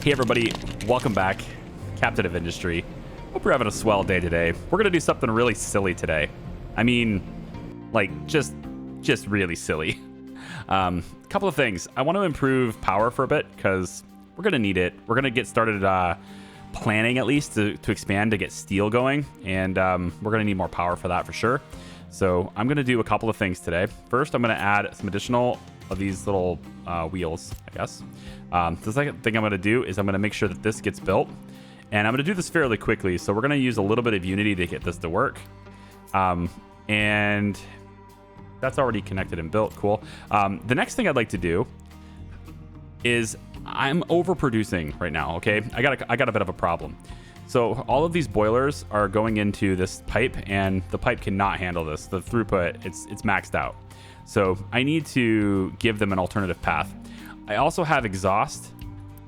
Hey everybody, welcome back. Captain of Industry. Hope you're having a swell day today. We're gonna do something really silly today. I mean, like just really silly. Couple of things. I want to improve power for a bit because we're gonna need it. We're gonna get started planning at least to expand to get steel going, and we're gonna need more power for that for sure. So I'm gonna do a couple of things today. First, I'm gonna add some additional of these little wheels, I guess. The second thing I'm going to do is I'm going to make sure that this gets built, and I'm going to do this fairly quickly. So we're going to use a little bit of Unity to get this to work, and that's already connected and built. Cool. The next thing I'd like to do is I'm overproducing right now. Okay, I got a bit of a problem. So all of these boilers are going into this pipe, and the pipe cannot handle this. The throughput, it's maxed out. So I need to give them an alternative path. I also have exhaust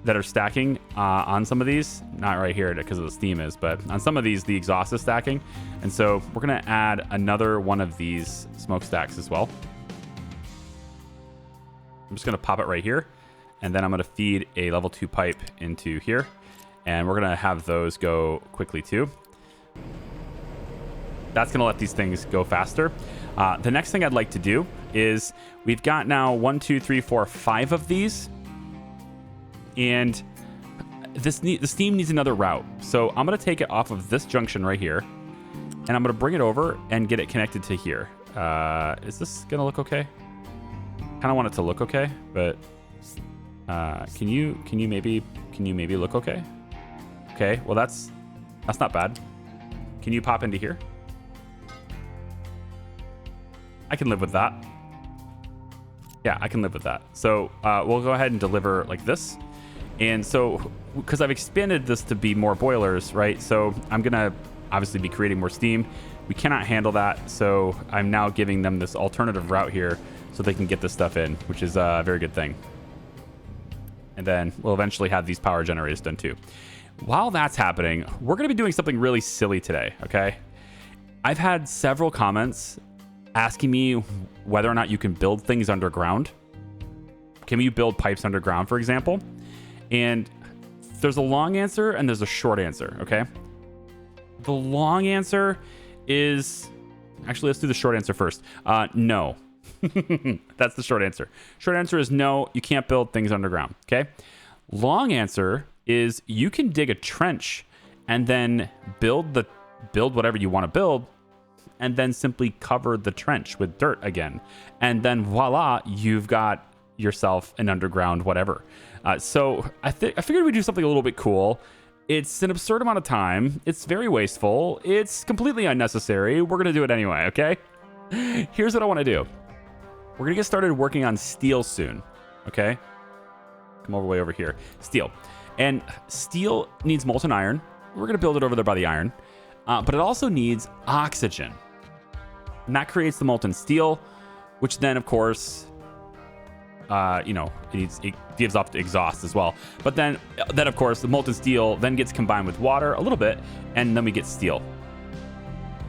that are stacking on some of these. Not right here because of the steam is, but on some of these, the exhaust is stacking. And so we're going to add another one of these smokestacks as well. I'm just going to pop it right here. And then I'm going to feed a level 2 pipe into here. And we're going to have those go quickly too. That's going to let these things go faster. The next thing I'd like to do is we've got now 1, 2, 3, 4, 5 of these, and the steam needs another route. So I'm going to take it off of this junction right here, and I'm going to bring it over and get it connected to here. Is this going to look okay? Kind of want it to look okay, but can you maybe look okay? Okay, well that's not bad. Can you pop into here? I can live with that. Yeah, I can live with that. So we'll go ahead and deliver like this. And so, because I've expanded this to be more boilers, right? So I'm gonna obviously be creating more steam. We cannot handle that. So I'm now giving them this alternative route here so they can get this stuff in, which is a very good thing. And then we'll eventually have these power generators done too. While that's happening, we're gonna be doing something really silly today, okay? I've had several comments asking me whether or not you can build things underground. Can you build pipes underground, for example? And there's a long answer and there's a short answer, okay? The long answer is... Actually, let's do the short answer first. No. That's the short answer. Short answer is no, you can't build things underground, okay? Long answer is you can dig a trench and then build whatever you want to build, and then simply cover the trench with dirt again. And then voila, you've got yourself an underground whatever. So I figured we'd do something a little bit cool. It's an absurd amount of time. It's very wasteful. It's completely unnecessary. We're gonna do it anyway, okay? Here's what I wanna do. We're gonna get started working on steel soon, okay? Come all the way over here. Steel. And steel needs molten iron. We're gonna build it over there by the iron. But it also needs oxygen. And that creates the molten steel, which then, of course, it gives off the exhaust as well. But then, of course, the molten steel then gets combined with water a little bit, and then we get steel.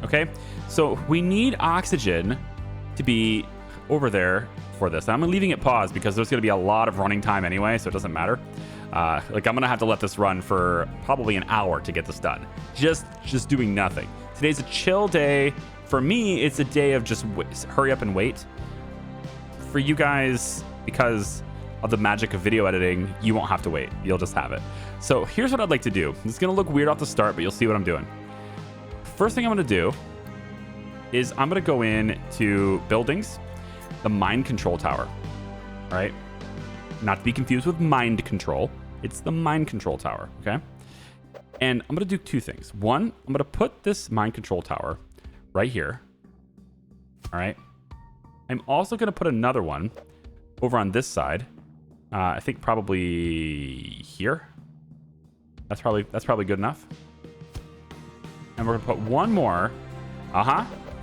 Okay? So we need oxygen to be over there for this. I'm leaving it paused because there's going to be a lot of running time anyway, so it doesn't matter. I'm going to have to let this run for probably an hour to get this done. Just doing nothing. Today's a chill day. For me, it's a day of just hurry up and wait. For you guys, because of the magic of video editing, you won't have to wait. You'll just have it. So here's what I'd like to do. It's going to look weird off the start, but you'll see what I'm doing. First thing I'm going to do is I'm going to go into buildings, the mind control tower, right? Not to be confused with mind control. It's the mind control tower, okay? And I'm going to do two things. One, I'm going to put this mind control tower right here, all right? I'm also going to put another one over on this side. I think probably here. That's probably good enough. And we're going to put one more.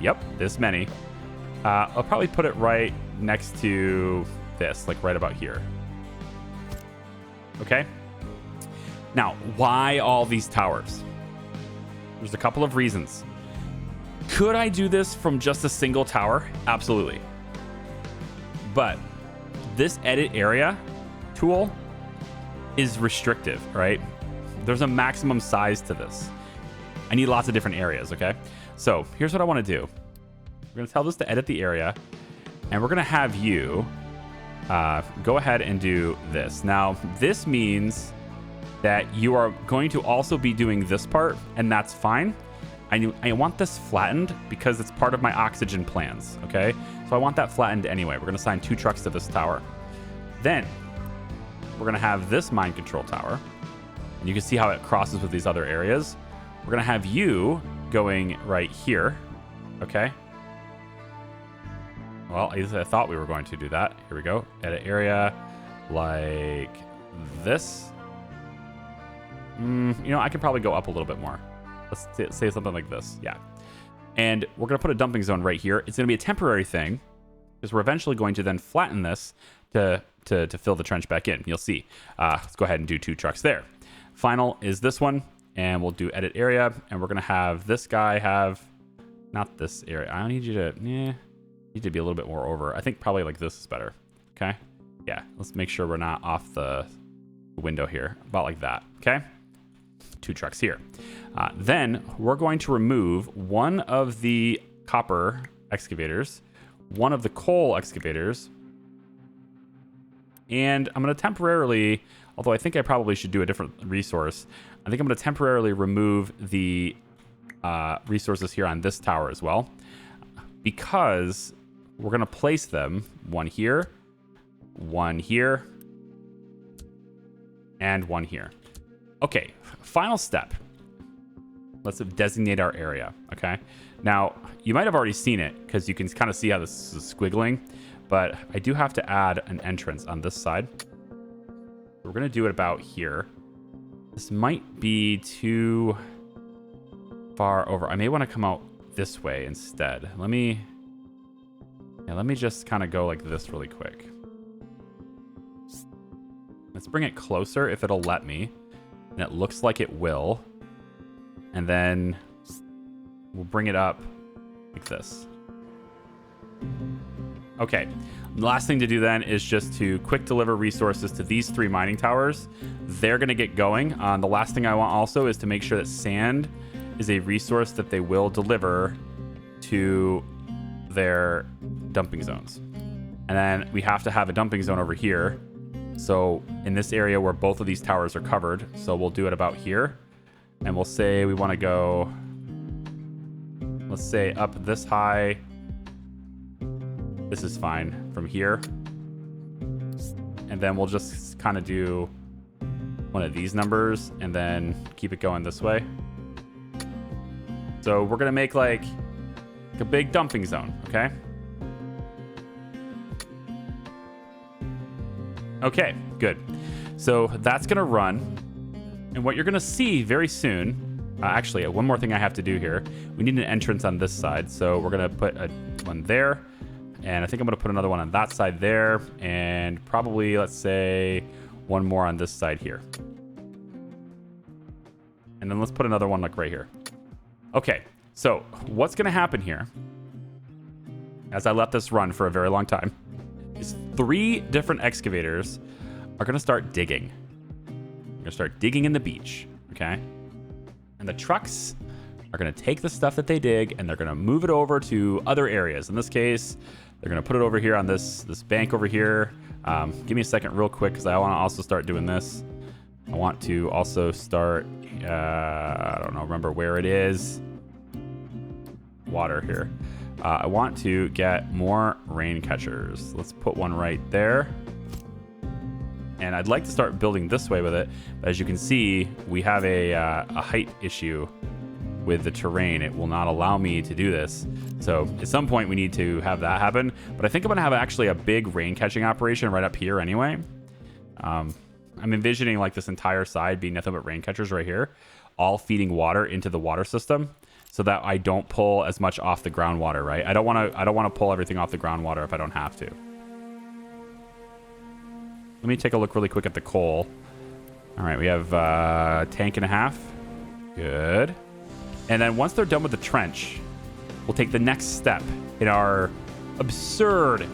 Yep, this many. I'll probably put it right next to this, like right about here. Okay? Now, why all these towers? There's a couple of reasons. Could I do this from just a single tower? Absolutely. But this edit area tool is restrictive, right? There's a maximum size to this. I need lots of different areas, okay? So here's what I want to do. We're going to tell this to edit the area, and we're going to have you go ahead and do this. Now, this means that you are going to also be doing this part, and that's fine. I want this flattened because it's part of my oxygen plans, okay? So I want that flattened anyway. We're going to assign 2 trucks to this tower. Then we're going to have this mine control tower, and you can see how it crosses with these other areas. We're going to have you going right here, okay? Well, I thought we were going to do that. Here we go. Edit area like this. You know, I could probably go up a little bit more. Let's say something like this. Yeah. And we're going to put a dumping zone right here. It's going to be a temporary thing because we're eventually going to then flatten this to fill the trench back in. You'll see. Let's go ahead and do 2 trucks there. Final is this one, and we'll do edit area, and we're going to have this guy have, not this area. I need you to, need to be a little bit more over. I think probably like this is better. Okay. Yeah. Let's make sure we're not off the window here. About like that. Okay. 2 trucks here. Then we're going to remove one of the copper excavators, one of the coal excavators, and I'm going to temporarily, although I think I probably should do a different resource, I think I'm going to temporarily remove the resources here on this tower as well, because we're going to place them one here, and one here. Okay, final step. Let's designate our area, okay? Now, you might have already seen it because you can kind of see how this is squiggling, but I do have to add an entrance on this side. We're going to do it about here. This might be too far over. I may want to come out this way instead. Let me just kind of go like this really quick. Let's bring it closer if it'll let me. And it looks like it will. And then we'll bring it up like this. Okay. The last thing to do then is just to quick deliver resources to these 3 mining towers. They're going to get going. The last thing I want also is to make sure that sand is a resource that they will deliver to their dumping zones. And then we have to have a dumping zone over here. So in this area where both of these towers are covered, so we'll do it about here. And we'll say we want to go, let's say up this high. This is fine from here. And then we'll just kind of do one of these numbers and then keep it going this way. So we're going to make like a big dumping zone, okay? Okay, good. So that's going to run. And what you're going to see very soon, actually, one more thing I have to do here. We need an entrance on this side. So we're going to put one there. And I think I'm going to put another one on that side there. And probably, let's say, one more on this side here. And then let's put another one like right here. Okay, so what's going to happen here, as I let this run for a very long time, is 3 different excavators are going to start digging. They're going to start digging in the beach, okay? And the trucks are going to take the stuff that they dig and they're going to move it over to other areas. In this case, they're going to put it over here on this bank over here. Give me a second real quick because I want to also start doing this. I want to also start, I don't know, remember where it is. Water here. I want to get more rain catchers. Let's put one right there. And I'd like to start building this way with it. But as you can see, we have a height issue with the terrain. It will not allow me to do this. So at some point we need to have that happen. But I think I'm going to have actually a big rain catching operation right up here anyway. I'm envisioning like this entire side being nothing but rain catchers right here, all feeding water into the water system so that I don't pull as much off the groundwater, right? I don't want to pull everything off the groundwater if I don't have to. Let me take a look really quick at the coal. All right, we have a tank and a half. Good. And then once they're done with the trench, we'll take the next step in our absurd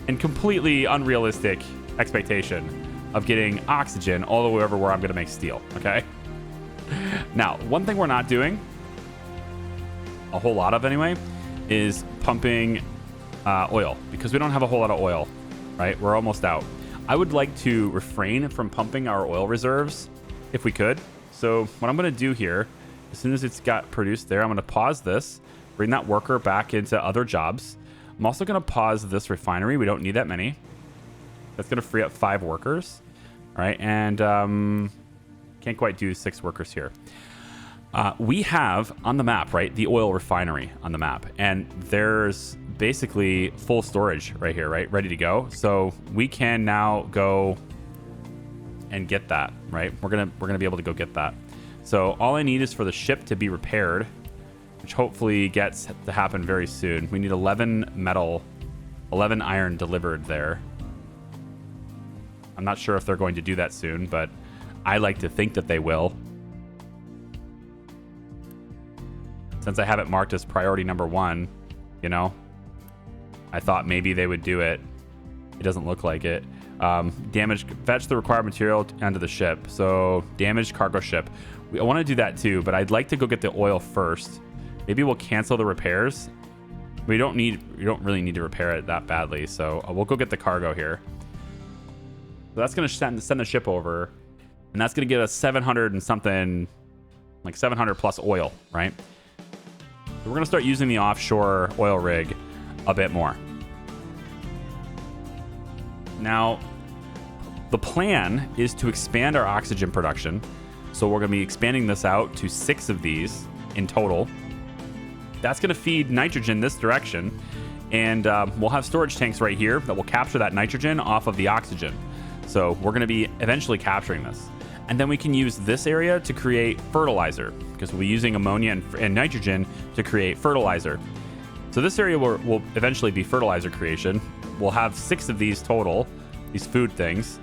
and completely unrealistic expectation of getting oxygen all the way over where I'm going to make steel. Okay. Now, one thing we're not doing a whole lot of anyway is pumping oil, because we don't have a whole lot of oil, right? We're almost out. I would like to refrain from pumping our oil reserves if we could. So what I'm going to do here, as soon as it's got produced there, I'm going to pause this, bring that worker back into other jobs. I'm also going to pause this refinery. We don't need that many. That's going to free up 5 workers. All right. And can't quite do 6 workers here. We have on the map, right, the oil refinery on the map. And there's basically full storage right here, right, ready to go. So we can now go and get that, right? We're gonna be able to go get that. So all I need is for the ship to be repaired, which hopefully gets to happen very soon. We need 11 metal, 11 iron delivered there. I'm not sure if they're going to do that soon, but I like to think that they will. Since I have it marked as priority number 1, you know, I thought maybe they would do it. It doesn't look like it. Fetch the required material onto the ship. So damaged cargo ship. I want to do that too, but I'd like to go get the oil first. Maybe we'll cancel the repairs. We don't really need to repair it that badly. So we'll go get the cargo here. So that's going to send the ship over, and that's going to get us 700 and something, like 700 plus oil, right? So we're going to start using the offshore oil rig a bit more. Now, the plan is to expand our oxygen production. So we're going to be expanding this out to 6 of these in total. That's going to feed nitrogen this direction. And we'll have storage tanks right here that will capture that nitrogen off of the oxygen. So we're going to be eventually capturing this. And then we can use this area to create fertilizer, because we'll be using ammonia and nitrogen to create fertilizer. So this area will eventually be fertilizer creation. We'll have 6 of these total, these food things,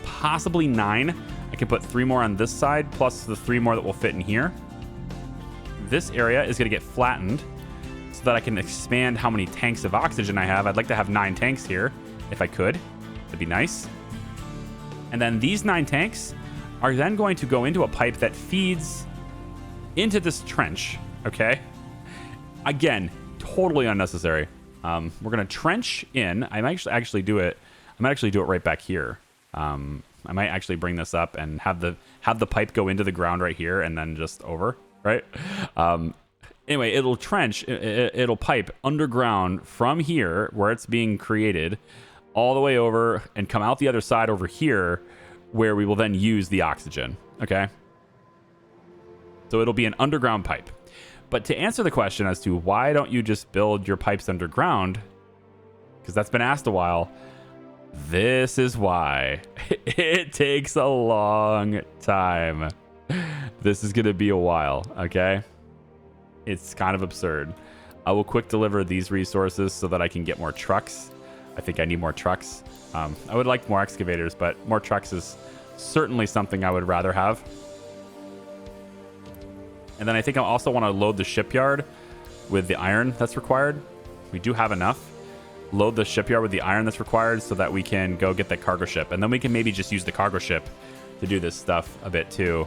possibly 9. I can put 3 more on this side, plus the 3 more that will fit in here. This area is going to get flattened so that I can expand how many tanks of oxygen I have. I'd like to have 9 tanks here if I could. That'd be nice. And then these 9 tanks are then going to go into a pipe that feeds into this trench, okay? Again, totally unnecessary. We're going to trench in. I might actually do it. I might actually do it right back here. I might actually bring this up and have the pipe go into the ground right here and then just over, right? Anyway, it'll trench. It'll pipe underground from here where it's being created all the way over and come out the other side over here where we will then use the oxygen, okay? So it'll be an underground pipe. But to answer the question as to why don't you just build your pipes underground, because that's been asked a while, this is why. It takes a long time. This is going to be a while, okay? It's kind of absurd. I will quick deliver these resources so that I can get more trucks. I think I need more trucks. I would like more excavators, but more trucks is certainly something I would rather have. And then I think I also want to load the shipyard with the iron that's required. We do have enough. Load the shipyard with the iron that's required so that we can go get the cargo ship. And then we can maybe just use the cargo ship to do this stuff a bit too.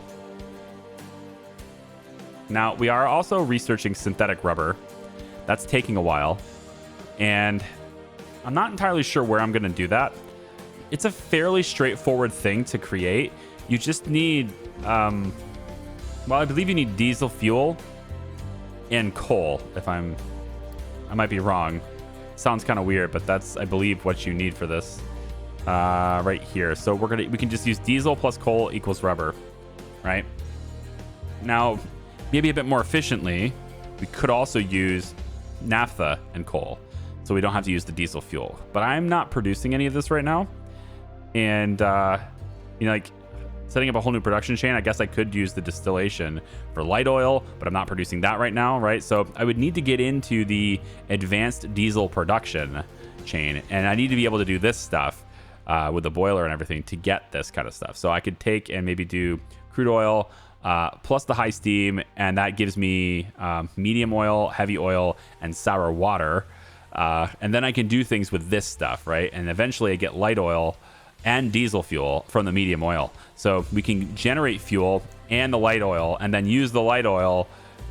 Now, we are also researching synthetic rubber. That's taking a while. And I'm not entirely sure where I'm going to do that. It's a fairly straightforward thing to create. You just need, well, I believe you need diesel fuel and coal. I might be wrong. Sounds kind of weird, but that's, I believe, what you need for this right here. So we can just use diesel plus coal equals rubber, right? Now, maybe a bit more efficiently, we could also use naphtha and coal, so we don't have to use the diesel fuel. But I'm not producing any of this right now. And, like setting up a whole new production chain, I guess I could use the distillation for light oil, but I'm not producing that right now, right? So I would need to get into the advanced diesel production chain, and I need to be able to do this stuff with the boiler and everything to get this kind of stuff. So I could take and maybe do crude oil plus the high steam, and that gives me medium oil, heavy oil, and sour water. And then I can do things with this stuff, right? And eventually I get light oil and diesel fuel from the medium oil. So we can generate fuel and the light oil, and then use the light oil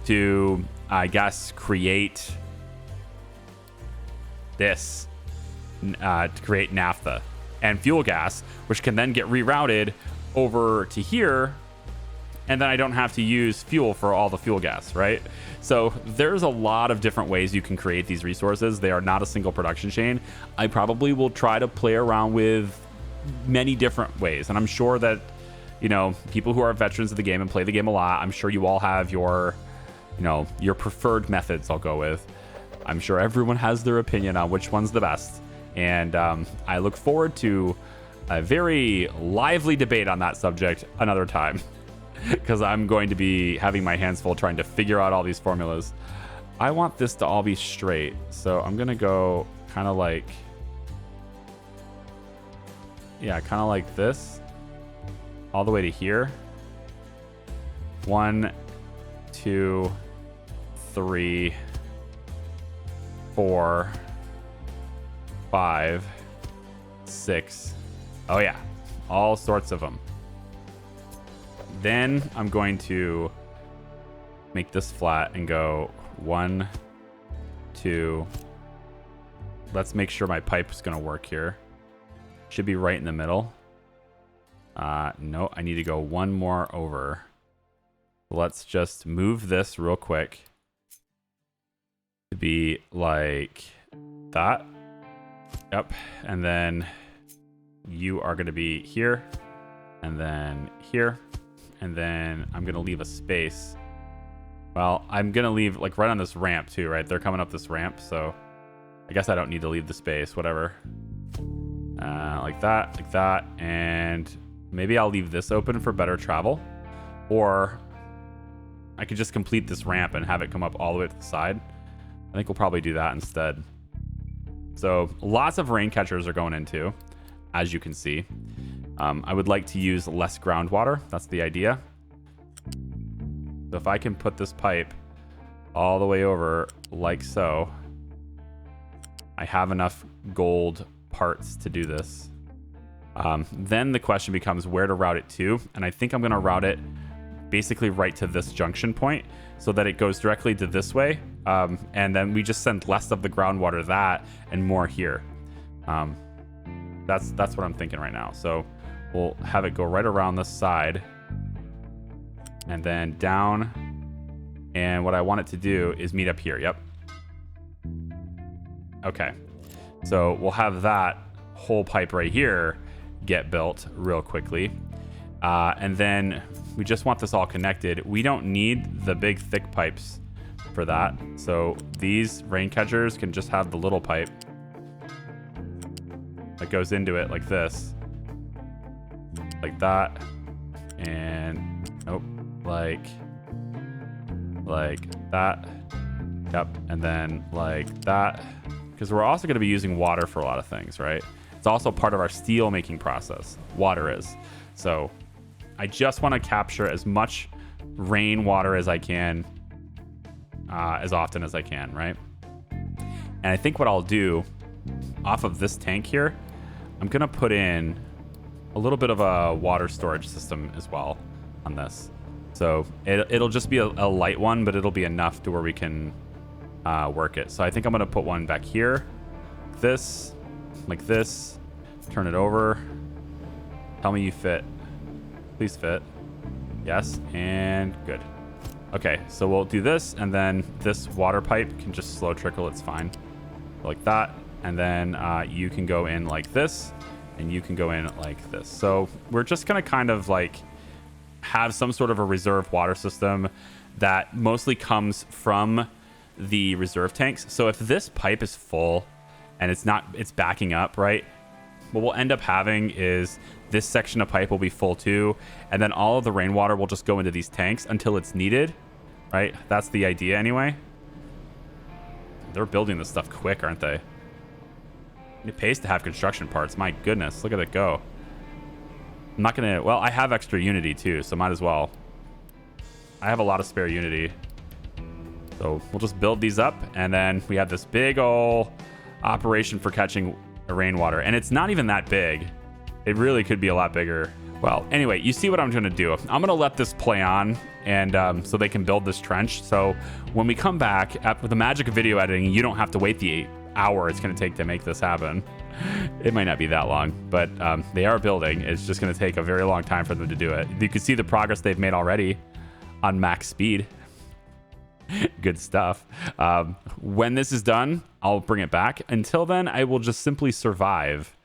to, I guess, create this, to create naphtha and fuel gas, which can then get rerouted over to here, and then I don't have to use fuel for all the fuel gas, right? So there's a lot of different ways you can create these resources. They are not a single production chain. I probably will try to play around with many different ways, and I'm sure that, you know, people who are veterans of the game and play the game a lot, I'm sure you all have your, you know, your preferred methods. I'll go with. I'm sure everyone has their opinion on which one's the best, and I look forward to a very lively debate on that subject another time, because I'm going to be having my hands full trying to figure out all these formulas. I want this to all be straight, so I'm gonna go kind of like, yeah, kind of like this all the way to here. 1, 2, 3, 4, 5, 6. Oh yeah, all sorts of them. Then I'm going to make this flat and go 1, 2. Let's make sure my pipe is going to work here. Should be right in the middle. No, I need to go one more over. Let's just move this real quick to be like that. Yep. And then you are going to be here, and then here, and then I'm going to leave a space. Well, I'm going to leave like right on this ramp too, right? They're coming up this ramp, so I guess I don't need to leave the space, whatever. Like that, and maybe I'll leave this open for better travel, or I could just complete this ramp and have it come up all the way to the side. I think we'll probably do that instead. So lots of rain catchers are going into, as you can see. I would like to use less groundwater. That's the idea. So if I can put this pipe all the way over like so, I have enough gold parts to do this. Then the question becomes where to route it to, and I think I'm going to route it basically right to this junction point so that it goes directly to this way, and then we just send less of the groundwater that and more here. That's what I'm thinking right now. So we'll have it go right around this side and then down, and what I want it to do is meet up here. Yep. Okay, so we'll have that whole pipe right here get built real quickly, and then we just want this all connected. We don't need the big thick pipes for that, so these rain catchers can just have the little pipe that goes into it like this, like that, and nope, like that. Yep. And then like that, because we're also going to be using water for a lot of things, right? It's also part of our steel making process. Water is. So I just want to capture as much rainwater as I can, as often as I can, right? And I think what I'll do off of this tank here, I'm going to put in a little bit of a water storage system as well on this. So it'll just be a light one, but it'll be enough to where we can work it. So I think I'm going to put one back here, like this, turn it over. Tell me you fit. Please fit. Yes, and good. Okay, so we'll do this, and then this water pipe can just slow trickle. It's fine. Like that. And then you can go in like this, and you can go in like this. So we're just going to kind of like have some sort of a reserve water system that mostly comes from the reserve tanks. So if this pipe is full and it's backing up, right? What we'll end up having is this section of pipe will be full too, and then all of the rainwater will just go into these tanks until it's needed, right? That's the idea anyway. They're building this stuff quick, aren't they? It pays to have construction parts. My goodness, look at it go. I'm not gonna, well, I have extra Unity too, so might as well. I have a lot of spare Unity. So we'll just build these up, and then we have this big old operation for catching rainwater. And it's not even that big. It really could be a lot bigger. Well, anyway, you see what I'm going to do. I'm going to let this play on, and so they can build this trench. So when we come back, with the magic of video editing, you don't have to wait the hour it's going to take to make this happen. It might not be that long, but they are building. It's just going to take a very long time for them to do it. You can see the progress they've made already on max speed. Good stuff. When this is done, I'll bring it back. Until then, I will just simply survive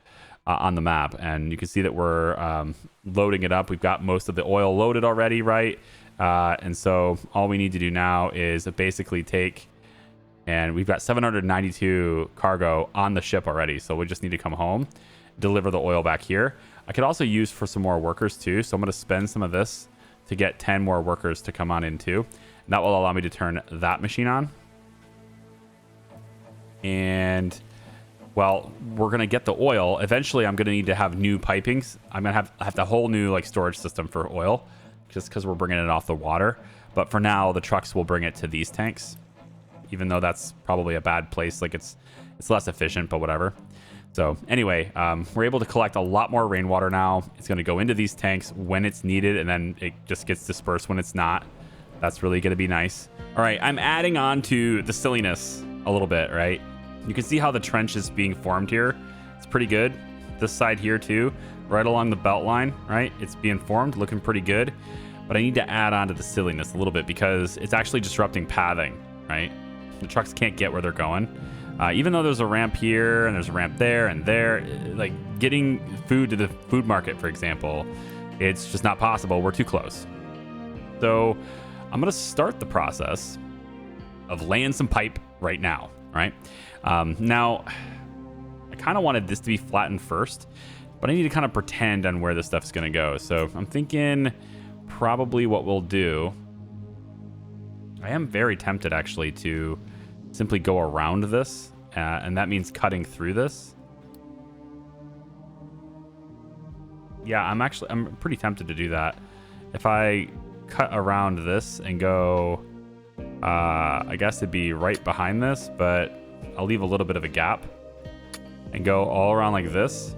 on the map, and you can see that we're loading it up. We've got most of the oil loaded already, right? And so all we need to do now is basically take, and we've got 792 cargo on the ship already, so we just need to come home, deliver the oil back here. I could also use for some more workers too, so I'm going to spend some of this to get 10 more workers to come on in too. And that will allow me to turn that machine on. And well, we're going to get the oil. Eventually, I'm going to need to have new pipings. I'm going to have the whole new like storage system for oil, just because we're bringing it off the water. But for now, the trucks will bring it to these tanks, even though that's probably a bad place. Like it's less efficient, but whatever. So anyway, we're able to collect a lot more rainwater now. It's going to go into these tanks when it's needed, and then it just gets dispersed when it's not. That's really going to be nice. All right, I'm adding on to the silliness a little bit, right? You can see how the trench is being formed here. It's pretty good. This side here too, right along the belt line, right? It's being formed, looking pretty good. But I need to add on to the silliness a little bit because it's actually disrupting pathing, right? The trucks can't get where they're going. Even though there's a ramp here and there's a ramp there and there, like getting food to the food market, for example, it's just not possible. We're too close. So I'm going to start the process of laying some pipe right now, right? Now, I kind of wanted this to be flattened first, but I need to kind of pretend on where this stuff's going to go. So I'm thinking probably what we'll do, I am very tempted actually to simply go around this, and that means cutting through this. Yeah, I'm pretty tempted to do that. If I cut around this and go, I guess it'd be right behind this, but I'll leave a little bit of a gap and go all around like this.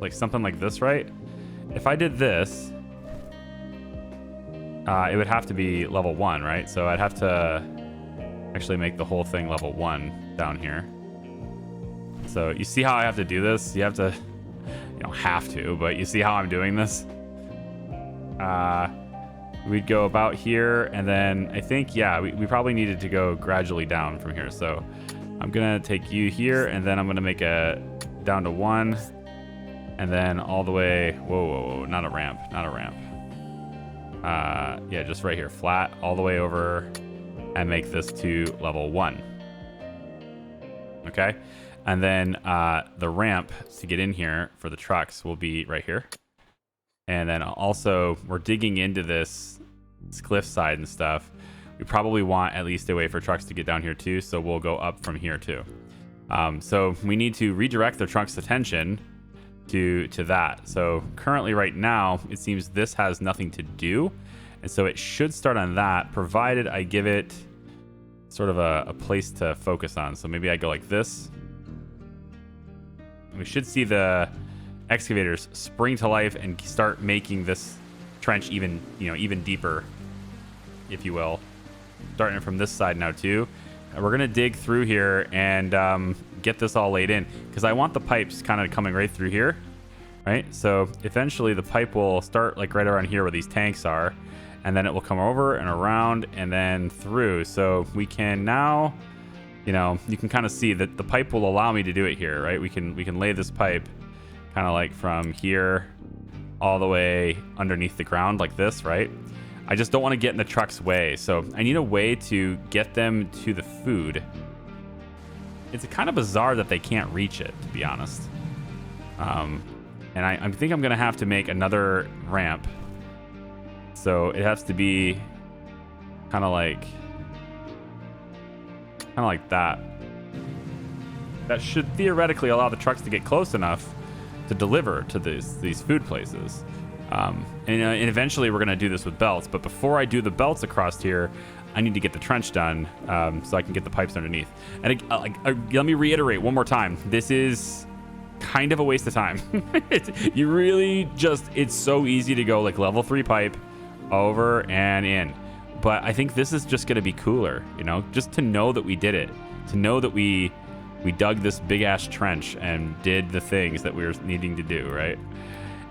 Like something like this, right? If I did this, it would have to be level 1, right? So I'd have to actually make the whole thing level 1 down here. So you see how I have to do this? You have to, you don't have to, but you see how I'm doing this? We'd go about here, and then I think, yeah, we probably needed to go gradually down from here. So I'm gonna take you here, and then I'm gonna make a down to 1, and then all the way, whoa, not a ramp. Yeah, just right here, flat, all the way over, and make this to level 1. Okay, and then the ramp to get in here for the trucks will be right here. And then also, we're digging into this cliff side and stuff. We probably want at least a way for trucks to get down here too, so we'll go up from here too. So we need to redirect the truck's attention to that. So currently right now, it seems this has nothing to do. And so it should start on that, provided I give it sort of a place to focus on. So maybe I go like this. And we should see the excavators spring to life and start making this trench even deeper, if you will. Starting from this side now too. We're gonna dig through here and get this all laid in, because I want the pipes kind of coming right through here, right? So eventually the pipe will start like right around here where these tanks are, and then it will come over and around and then through. So we can now, you can kind of see that the pipe will allow me to do it here, right? We can lay this pipe kind of like from here all the way underneath the ground like this, right? I just don't want to get in the truck's way. So I need a way to get them to the food. It's kind of bizarre that they can't reach it, to be honest. And I think I'm going to have to make another ramp. So it has to be kind of like that. That should theoretically allow the trucks to get close enough to deliver to these food places. And eventually we're going to do this with belts. But before I do the belts across here, I need to get the trench done so I can get the pipes underneath. And let me reiterate one more time. This is kind of a waste of time. You really just, it's so easy to go like level 3 pipe over and in. But I think this is just going to be cooler, you know, just to know that we did it, to know that we dug this big ass trench and did the things that we were needing to do, right?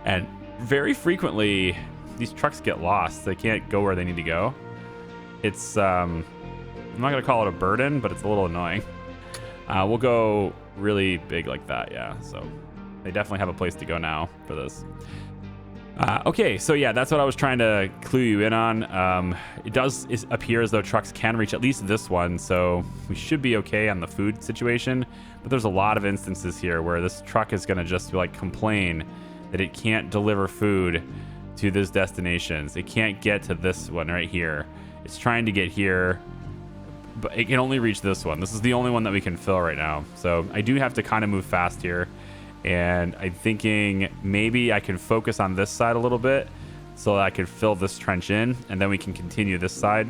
And very frequently these trucks get lost. They can't go where they need to go. It's I'm not gonna call it a burden, but it's a little annoying. We'll go really big like that. Yeah, so they definitely have a place to go now for this. Okay, so yeah, that's what I was trying to clue you in on. It does appear as though trucks can reach at least this one, so we should be okay on the food situation. But there's a lot of instances here where this truck is going to just like complain that it can't deliver food to this destinations. It can't get to this one right here. It's trying to get here, but it can only reach this one. This is the only one that we can fill right now. So I do have to kind of move fast here. And I'm thinking maybe I can focus on this side a little bit so that I could fill this trench in, and then we can continue this side.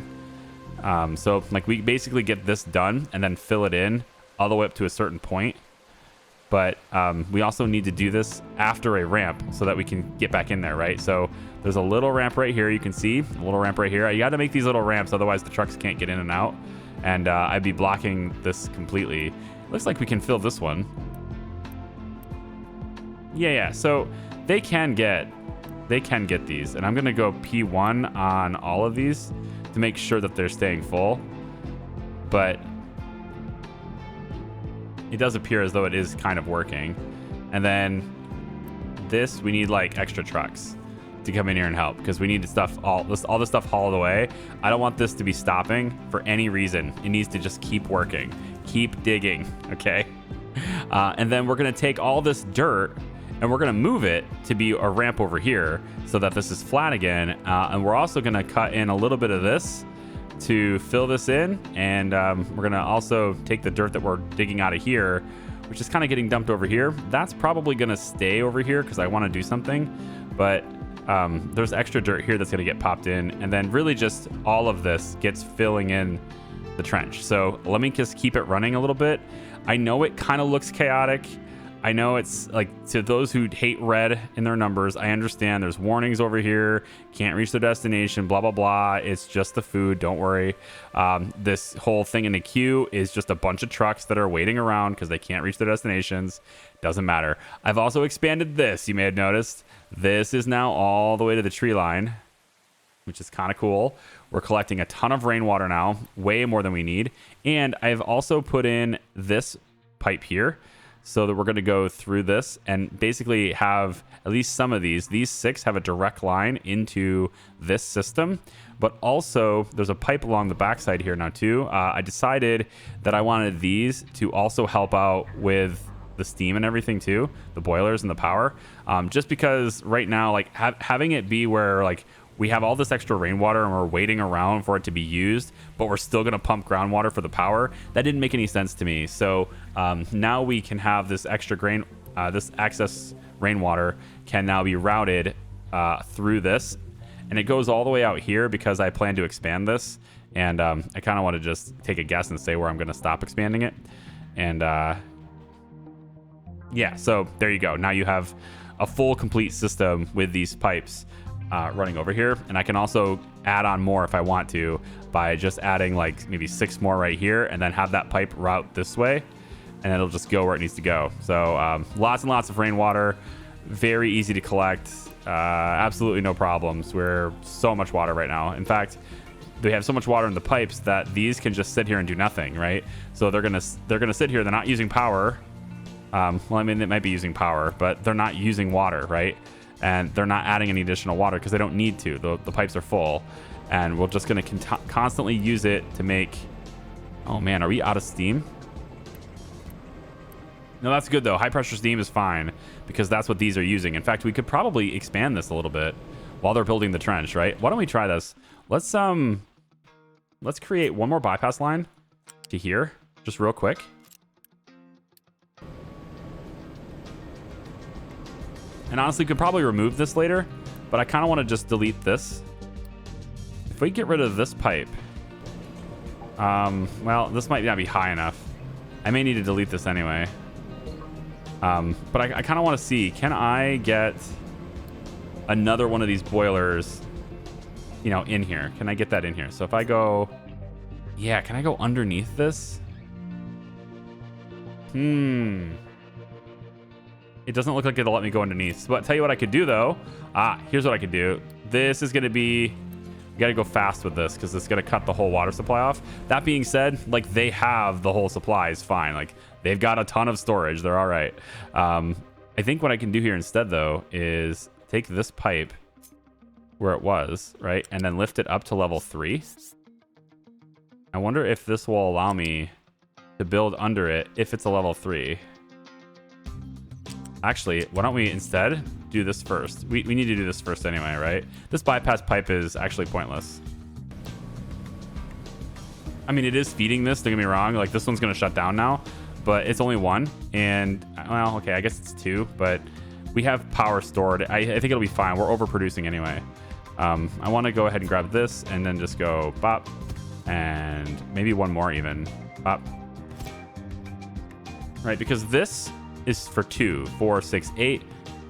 So like we basically get this done and then fill it in all the way up to a certain point. But we also need to do this after a ramp so that we can get back in there, right? So there's a little ramp right here. You can see a little ramp right here. You got to make these little ramps, otherwise the trucks can't get in and out. And I'd be blocking this completely. Looks like we can fill this one. Yeah, so they can get these, and I'm gonna go P1 on all of these to make sure that they're staying full. But it does appear as though it is kind of working. And then this, we need like extra trucks to come in here and help, because we need stuff, all this stuff hauled away. I don't want this to be stopping for any reason. It needs to just keep working, keep digging, okay? And then we're gonna take all this dirt and we're going to move it to be a ramp over here so that this is flat again. And we're also going to cut in a little bit of this to fill this in. And we're going to also take the dirt that we're digging out of here, which is kind of getting dumped over here. That's probably going to stay over here because I want to do something. But there's extra dirt here that's going to get popped in. And then really just all of this gets filling in the trench. So let me just keep it running a little bit. I know it kind of looks chaotic. I know it's like, to those who hate red in their numbers, I understand there's warnings over here, can't reach their destination, blah, blah, blah. It's just the food, don't worry. This whole thing in the queue is just a bunch of trucks that are waiting around because they can't reach their destinations. Doesn't matter. I've also expanded this, you may have noticed. This is now all the way to the tree line, which is kind of cool. We're collecting a ton of rainwater now, way more than we need. And I've also put in this pipe here, so that we're going to go through this and basically have at least some of these. These 6 have a direct line into this system, but also there's a pipe along the backside here now too. I decided that I wanted these to also help out with the steam and everything too, the boilers and the power. Just because right now, like having it be where like we have all this extra rainwater and we're waiting around for it to be used, but we're still going to pump groundwater for the power. That didn't make any sense to me. So now we can have this extra this excess rainwater can now be routed through this. And it goes all the way out here because I plan to expand this. And I kind of want to just take a guess and say where I'm going to stop expanding it. And yeah, so there you go. Now you have a full complete system with these pipes running over here, and I can also add on more if I want to by just adding like maybe 6 more right here, and then have that pipe route this way, and it'll just go where it needs to go. So lots and lots of rainwater, very easy to collect, absolutely no problems. We're so much water right now. In fact, they have so much water in the pipes that these can just sit here and do nothing, right? So they're gonna sit here. They're not using power. Well, I mean, they might be using power, but they're not using water, right? And they're not adding any additional water because they don't need to. The pipes are full, and we're just going to constantly use it to make... Oh man, are we out of steam? No, that's good though. High pressure steam is fine because that's what these are using. In fact, we could probably expand this a little bit while they're building the trench, right? Why don't we try this? Let's create one more bypass line to here, just real quick. And honestly, could probably remove this later, but I kind of want to just delete this. If we get rid of this pipe Well, this might not be high enough. I may need to delete this anyway. But I kind of want to see, can I get another one of these boilers, you know, in here? Can I get that in here? So if I go, yeah, can I go underneath this? It doesn't look like it'll let me go underneath. But tell you what I could do though. Here's what I could do. This is going to be, you got to go fast with this because it's going to cut the whole water supply off. That being said, like they have the whole supply is fine. Like they've got a ton of storage. They're all right. I think what I can do here instead though is take this pipe where it was, right? And then lift it up to level 3. I wonder if this will allow me to build under it if it's a level 3. Actually, why don't we instead do this first? We need to do this first anyway, right? This bypass pipe is actually pointless. I mean, it is feeding this, don't get me wrong. Like, this one's going to shut down now, but it's only 1. And, well, okay, I guess it's 2, but we have power stored. I think it'll be fine. We're overproducing anyway. I want to go ahead and grab this and then just go bop. And maybe one more even. Bop. Right, because this is for 2, 4, 6, 8,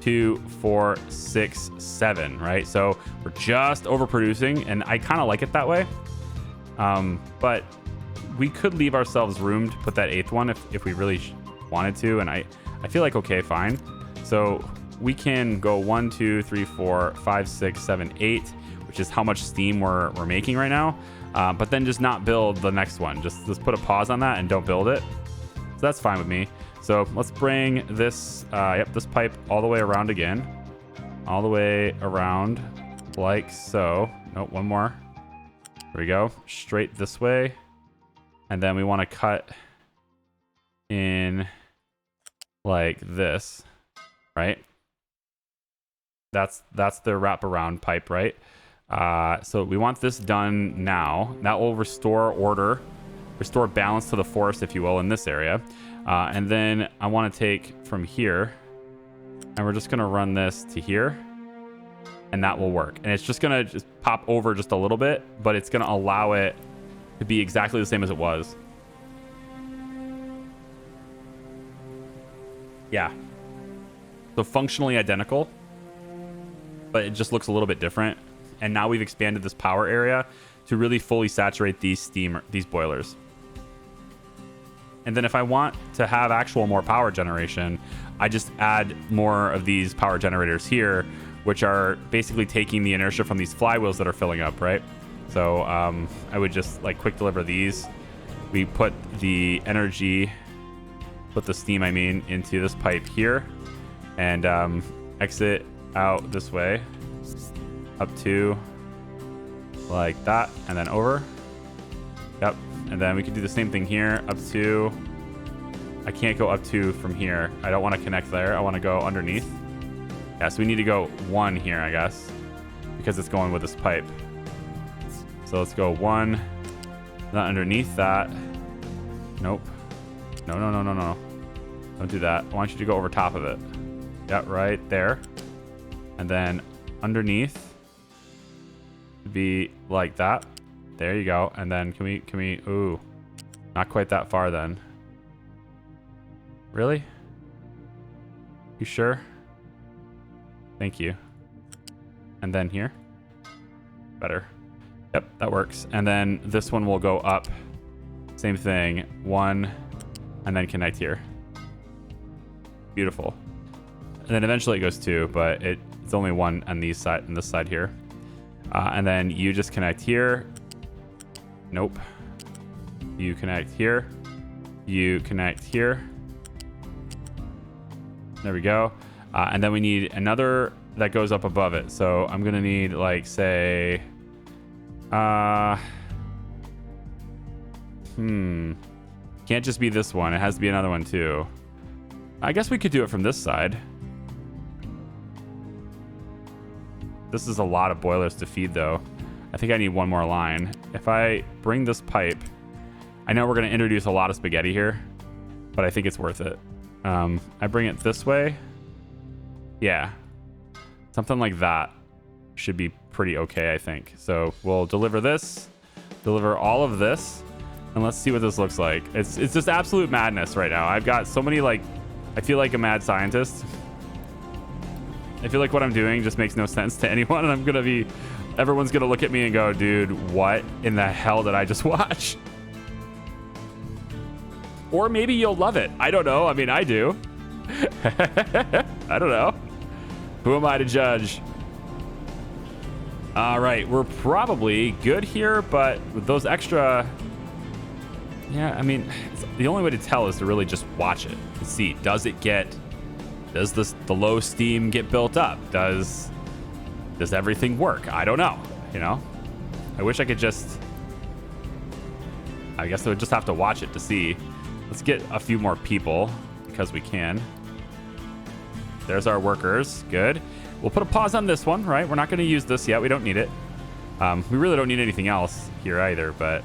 2, 4, 6, 7, right? So we're just overproducing, and I kind of like it that way. But we could leave ourselves room to put that 8th one if we really wanted to, and I feel like okay, fine. So we can go 1, 2, 3, 4, 5, 6, 7, 8, which is how much steam we're making right now. But then just not build the next one. Just put a pause on that and don't build it. So that's fine with me. So let's bring this, this pipe all the way around again. All the way around like so. Nope, one more. There we go. Straight this way. And then we want to cut in like this, right? That's the wraparound pipe, right? So we want this done now. That will restore order, restore balance to the forest, if you will, in this area. And then I want to take from here, and we're just going to run this to here, and that will work. And it's just going to just pop over just a little bit, but it's going to allow it to be exactly the same as it was. Yeah. So functionally identical, but it just looks a little bit different. And now we've expanded this power area to really fully saturate these boilers. And then if I want to have actual more power generation, I just add more of these power generators here, which are basically taking the inertia from these flywheels that are filling up, right? So I would just like quick deliver these. We put the energy, put the steam, I mean, into this pipe here, and exit out this way, up to like that, and then over. Yep. And then we could do the same thing here, up to, I can't go up to from here. I don't want to connect there. I want to go underneath. Yeah, so we need to go 1 here, I guess, because it's going with this pipe. So let's go 1, not underneath that. Nope. No. Don't do that. I want you to go over top of it. Yeah, right there. And then underneath be like that. There you go. And then can we, ooh, not quite that far then. Really? You sure? Thank you. And then here. Better. Yep, that works. And then this one will go up. Same thing. 1, and then connect here. Beautiful. And then eventually it goes 2, but it's only 1 on this side here. And then you just connect here. Nope. You connect here. You connect here. There we go. And then we need another that goes up above it. So I'm going to need, like, say... can't just be this one. It has to be another one, too. I guess we could do it from this side. This is a lot of boilers to feed, though. I think I need one more line. If I bring this pipe... I know we're going to introduce a lot of spaghetti here, but I think it's worth it. I bring it this way. Yeah. Something like that should be pretty okay, I think. So we'll deliver this, deliver all of this, And let's see what this looks like. It's just absolute madness right now. I've got so many, like, I feel like a mad scientist. I feel like what I'm doing just makes no sense to anyone, and everyone's gonna look at me and go, dude, what in the hell did I just watch? Or maybe you'll love it. I don't know. I mean, I do. I don't know. Who am I to judge? All right, we're probably good here, but with those extra... Yeah, I mean, the only way to tell is to really just watch it and see. Does the low steam get built up? Does everything work? I don't know, you know? I wish I could just... I guess I would just have to watch it to see. Let's get a few more people because we can. There's our workers. Good. We'll put a pause on this one, right? We're not going to use this yet. We don't need it. We really don't need anything else here either, but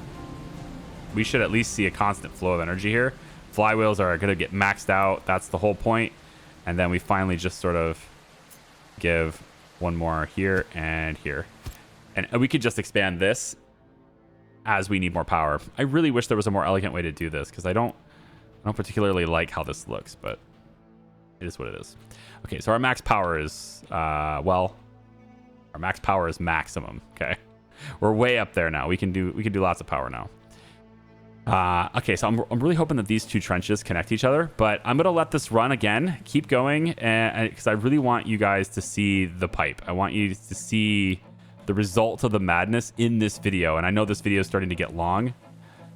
we should at least see a constant flow of energy here. Flywheels are going to get maxed out. That's the whole point. And then we finally just sort of give one more here and here. And we could just expand this as we need more power. I really wish there was a more elegant way to do this because I don't particularly like how this looks, but it is what it is. Okay, so our max power is, well, our max power is maximum. Okay, we're way up there now. We can do lots of power now. Okay, so I'm really hoping that these two trenches connect each other, but I'm gonna let this run again, keep going, and because I really want you guys to see the pipe. I want you to see the result of the madness in this video, and I know this video is starting to get long,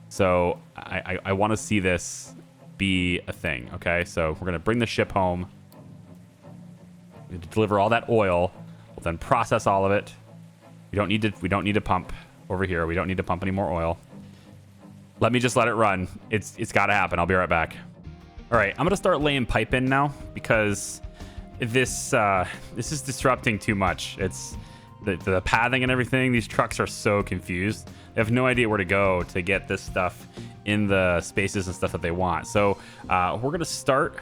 so I want to see this be a thing. Okay, so we're gonna bring the ship home. We need to deliver all that oil. We'll then process all of it. We don't need to pump over here. We don't need to pump any more oil. Let me just let it run. It's got to happen. I'll be right back. All right, I'm gonna start laying pipe in now because this is disrupting too much. It's the pathing and everything. These trucks are so confused. They have no idea where to go to get this stuff in the spaces and stuff that they want. So we're gonna start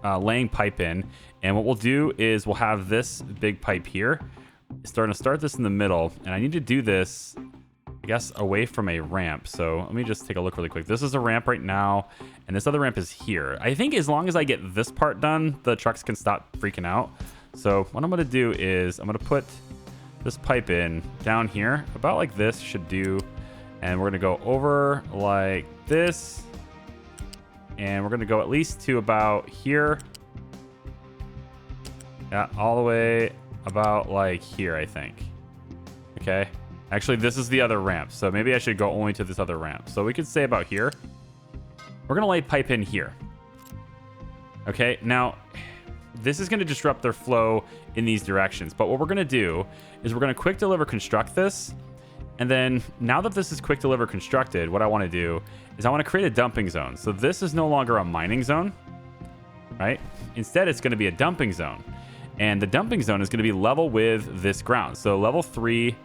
laying pipe in, and what we'll do is we'll have this big pipe here. Start this in the middle, and I need to do this, I guess, away from a ramp. So let me just take a look really quick. This is a ramp right now, and this other ramp is here. I think as long as I get this part done, the trucks can stop freaking out. So what I'm gonna do is I'm gonna put this pipe in down here, about like this should do, and we're gonna go over like this, and we're gonna go at least to about here. Yeah, all the way about like here, I think. Okay. Actually, this is the other ramp, so maybe I should go only to this other ramp. So we could say about here. We're gonna lay pipe in here. Okay, now this is gonna disrupt their flow in these directions. But what we're gonna do is we're gonna quick deliver construct this. And then now that this is quick deliver constructed, what I wanna do is I wanna create a dumping zone. So this is no longer a mining zone, right? Instead, it's gonna be a dumping zone. And the dumping zone is gonna be level with this ground. So level 3,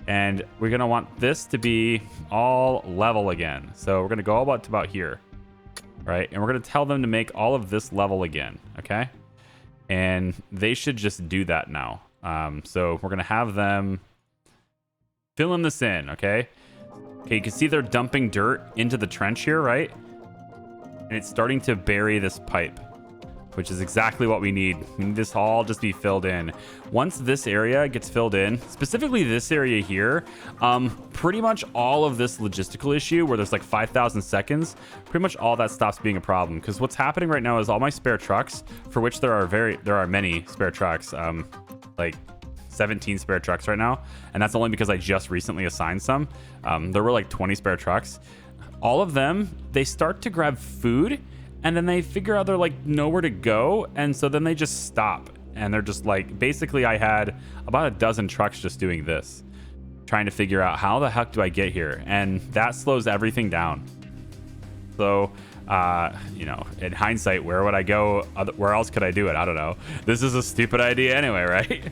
and we're gonna want this to be all level again. So we're gonna go about here, right? And we're gonna tell them to make all of this level again, okay? And they should just do that now. So we're gonna have them filling this in, okay? Okay, you can see they're dumping dirt into the trench here, right? And it's starting to bury this pipe, which is exactly what we need. We need this all just be filled in. Once this area gets filled in, specifically this area here, pretty much all of this logistical issue where there's like 5,000 seconds, pretty much all that stops being a problem. Because what's happening right now is all my spare trucks, for which there are many spare trucks, like 17 spare trucks right now. And that's only because I just recently assigned some. There were like 20 spare trucks. All of them, they start to grab food, and then they figure out they're like nowhere to go, and so then they just stop, and they're just like, basically I had about a dozen trucks just doing this, trying to figure out how the heck do I get here, and that slows everything down. So you know, in hindsight, where would I go? Where else could I do it? I don't know. This is a stupid idea anyway, right?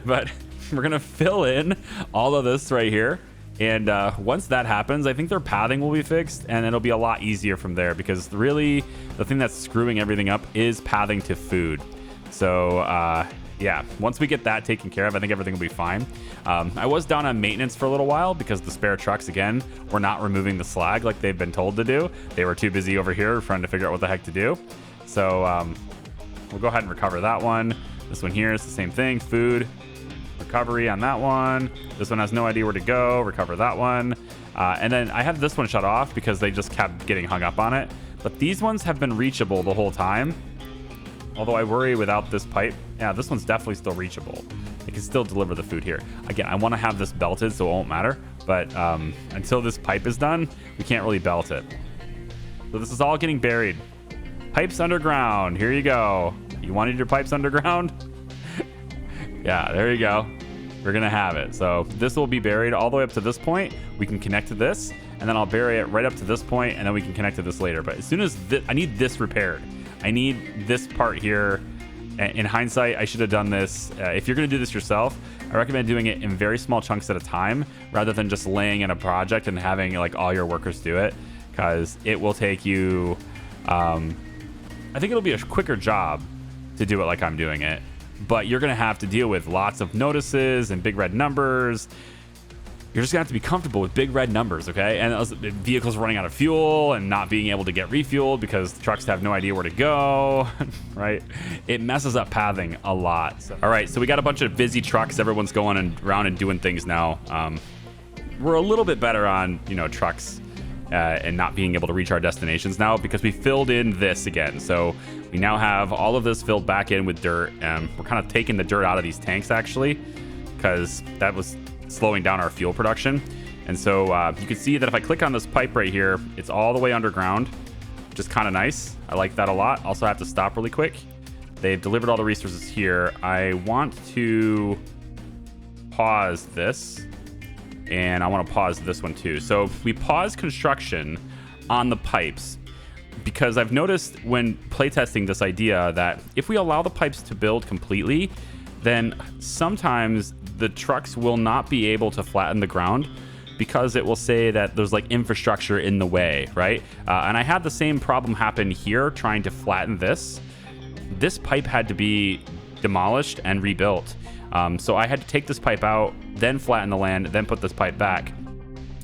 But we're gonna fill in all of this right here. And once that happens, I think their pathing will be fixed, and it'll be a lot easier from there, because really the thing that's screwing everything up is pathing to food. So Yeah, once we get that taken care of, I think everything will be fine. I was down on maintenance for a little while because the spare trucks, again, were not removing the slag like they've been told to do. They were too busy over here trying to figure out what the heck to do. So we'll go ahead and recover that one. This one here is the same thing, food, recovery on that one. This one has no idea where to go, recover that one. And then I have this one shut off because they just kept getting hung up on it. But these ones have been reachable the whole time. Although I worry without this pipe. Yeah, this one's definitely still reachable. It can still deliver the food here. Again, I want to have this belted so it won't matter. But until this pipe is done, we can't really belt it. So this is all getting buried. Pipes underground. Here you go. You wanted your pipes underground? Yeah, there you go. We're going to have it. So this will be buried all the way up to this point. We can connect to this. And then I'll bury it right up to this point. And then we can connect to this later. But as soon as I need this repaired. I need this part here. In hindsight, I should have done this. If you're going to do this yourself, I recommend doing it in very small chunks at a time rather than just laying in a project and having like all your workers do it, because it will take you, I think it'll be a quicker job to do it like I'm doing it, but you're going to have to deal with lots of notices and big red numbers. You're just gonna have to be comfortable with big red numbers, okay? And vehicles running out of fuel and not being able to get refueled because the trucks have no idea where to go, right? It messes up pathing a lot. So, all right, so we got a bunch of busy trucks. Everyone's going around and doing things now. We're a little bit better on, trucks and not being able to reach our destinations now because we filled in this again. So we now have all of this filled back in with dirt. We're kind of taking the dirt out of these tanks actually because that was slowing down our fuel production. And so you can see that if I click on this pipe right here, it's all the way underground, which is kind of nice. I like that a lot. Also, I have to stop really quick. They've delivered all the resources here. I want to pause this, and I want to pause this one too. So we pause construction on the pipes because I've noticed when playtesting this idea that if we allow the pipes to build completely, then sometimes the trucks will not be able to flatten the ground because it will say that there's like infrastructure in the way, right? And I had the same problem happen here trying to flatten this. This pipe had to be demolished and rebuilt. So I had to take this pipe out, then flatten the land, then put this pipe back.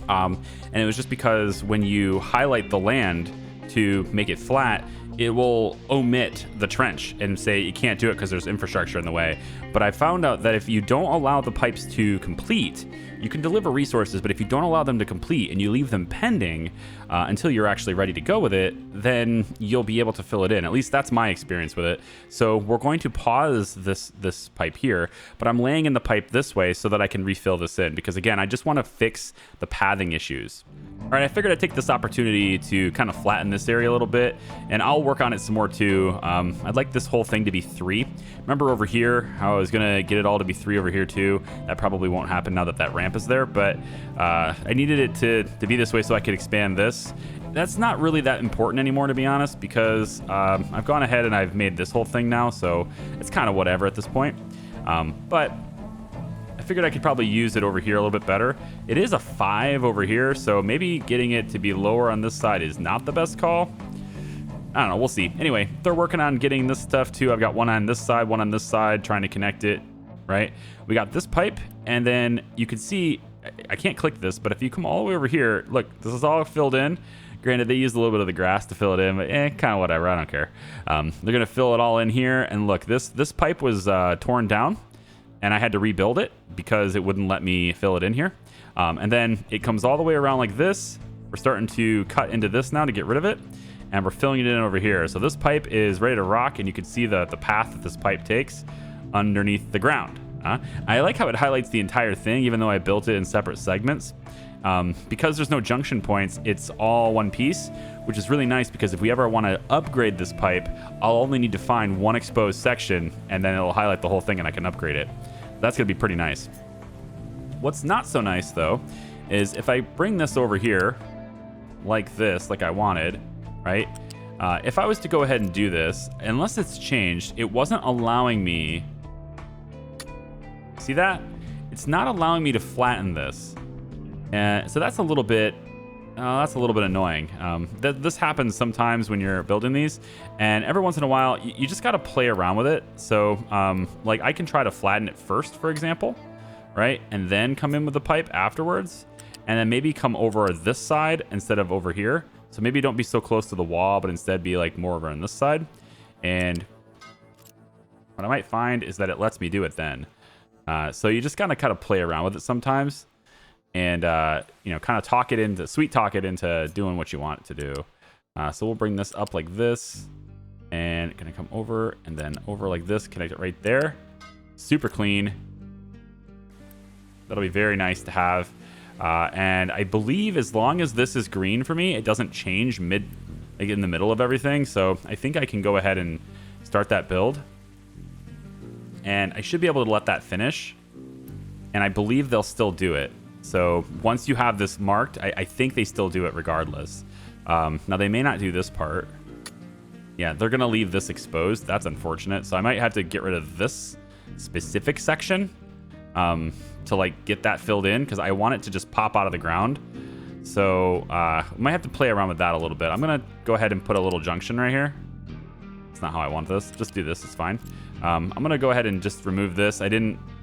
And it was just because when you highlight the land to make it flat, it will omit the trench and say you can't do it because there's infrastructure in the way. But I found out that if you don't allow the pipes to complete, you can deliver resources, but if you don't allow them to complete and you leave them pending until you're actually ready to go with it, then you'll be able to fill it in. At least that's my experience with it. So we're going to pause this pipe here, but I'm laying in the pipe this way so that I can refill this in because again, I just want to fix the pathing issues. All right, I figured I'd take this opportunity to kind of flatten this area a little bit, and I'll work on it some more too. I'd like this whole thing to be 3. Remember over here how I was gonna get it all to be 3 over here too? That probably won't happen now that ramp is there, but I needed it to be this way so I could expand this. That's not really that important anymore, to be honest, because I've gone ahead and I've made this whole thing now, so it's kind of whatever at this point. But I figured I could probably use it over here a little bit better. It is a 5 over here, so maybe getting it to be lower on this side is not the best call. I don't know, we'll see. Anyway, they're working on getting this stuff too. I've got one on this side, one on this side, trying to connect it, right? We got this pipe, and then you can see, I can't click this, but if you come all the way over here, look, this is all filled in. Granted, they used a little bit of the grass to fill it in, but kind of whatever, I don't care. They're gonna fill it all in here, and look, this pipe was torn down, and I had to rebuild it because it wouldn't let me fill it in here. And then it comes all the way around like this. We're starting to cut into this now to get rid of it, and we're filling it in over here. So this pipe is ready to rock, and you can see the path that this pipe takes underneath the ground. I like how it highlights the entire thing, even though I built it in separate segments. Because there's no junction points, it's all one piece, which is really nice because if we ever want to upgrade this pipe, I'll only need to find one exposed section, and then it'll highlight the whole thing and I can upgrade it. That's going to be pretty nice. What's not so nice, though, is if I bring this over here like this, like I wanted, right? If I was to go ahead and do this, unless it's changed, it wasn't allowing me... See that? It's not allowing me to flatten this. So that's a little bit That's a little bit annoying. This happens sometimes when you're building these, and every once in a while, you just got to play around with it. So, like, I can try to flatten it first, for example, right? And then come in with the pipe afterwards, and then maybe come over this side instead of over here. So maybe don't be so close to the wall, but instead be, like, more over on this side. And what I might find is that it lets me do it then. So you just gotta kind of play around with it sometimes. And, you know, kind of sweet talk it into doing what you want it to do. So we'll bring this up like this, and gonna come over and then over like this, connect it right there. Super clean. That'll be very nice to have. And I believe as long as this is green for me, it doesn't change like in the middle of everything. So I think I can go ahead and start that build. And I should be able to let that finish. And I believe they'll still do it. So once you have this marked, I think they still do it regardless. Now, they may not do this part. Yeah, they're going to leave this exposed. That's unfortunate. So I might have to get rid of this specific section to, like, get that filled in, because I want it to just pop out of the ground. So I might have to play around with that a little bit. I'm going to go ahead and put a little junction right here. It's not how I want this. Just do this. It's fine. I'm going to go ahead and just remove this. I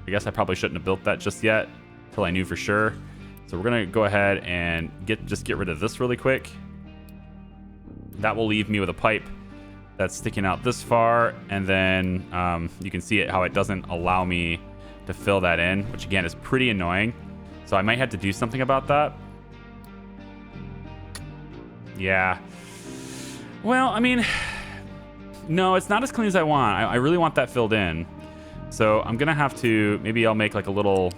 guess I probably shouldn't have built that just yet, until I knew for sure. So we're gonna go ahead and just get rid of this really quick. That will leave me with a pipe that's sticking out this far, and then you can see how it doesn't allow me to fill that in, which again is pretty annoying. So I might have to do something about that. Yeah. Well, I mean, no, it's not as clean as I want. I really want that filled in. So I'm gonna have to, maybe I'll make like a little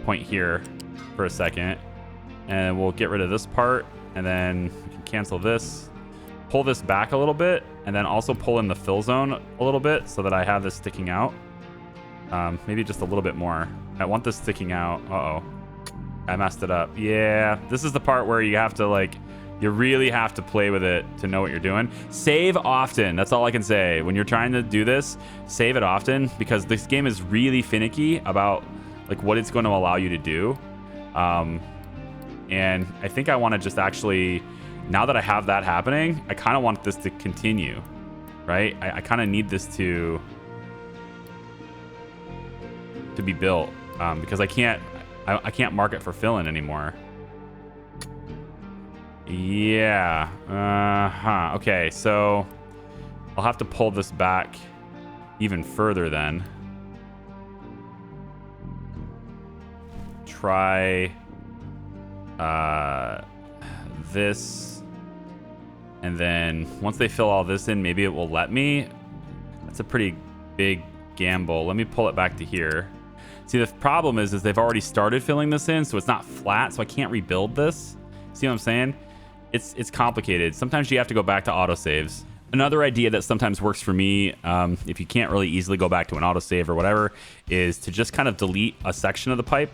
point here for a second, and we'll get rid of this part, and then we can cancel this, pull this back a little bit, and then also pull in the fill zone a little bit so that I have this sticking out. Maybe just a little bit more. I want this sticking out. I messed it up. Yeah, this is the part where you have to, like, you really have to play with it to know what you're doing. Save often. That's all I can say. When you're trying to do this, save it often, because this game is really finicky about, like, what it's going to allow you to do. And I think I want to just actually, now that I have that happening, I kind of want this to continue, right? I kind of need this to be built, because I can't mark it for filling anymore. Yeah. Okay, so I'll have to pull this back even further then. Try this, and then once they fill all this in, maybe it will let me. That's a pretty big gamble. Let me pull it back to here. See, the problem is they've already started filling this in, so it's not flat, so I can't rebuild this. See what I'm saying? It's complicated. Sometimes you have to go back to autosaves. Another idea that sometimes works for me, if you can't really easily go back to an autosave or whatever, is to just kind of delete a section of the pipe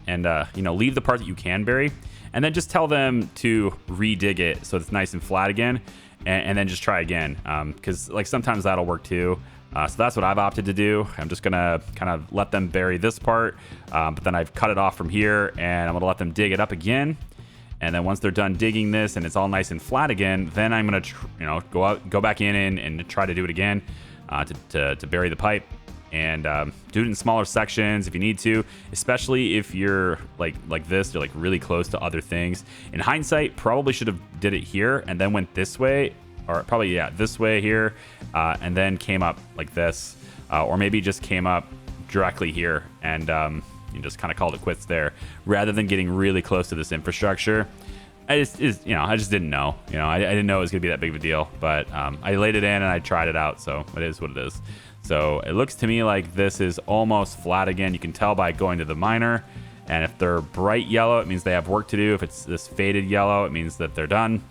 and you know, leave the part that you can bury, and then just tell them to re-dig it so it's nice and flat again, and then just try again, because like sometimes that'll work too. So that's what I've opted to do. I'm just gonna kind of let them bury this part, but then I've cut it off from here, and I'm gonna let them dig it up again. And then once they're done digging this and it's all nice and flat again, then I'm gonna go back in and try to do it again, to bury the pipe. And do it in smaller sections if you need to, especially if you're like this, you're like really close to other things. In hindsight, probably should have did it here and then went this way, or probably, yeah, this way here, and then came up like this, or maybe just came up directly here and you just kind of called it quits there, rather than getting really close to this infrastructure. I just didn't know. I didn't know it was gonna be that big of a deal, but I laid it in and I tried it out, so it is what it is. So it looks to me like this is almost flat again. You can tell by going to the miner, and if they're bright yellow, it means they have work to do. If it's this faded yellow, it means that they're done.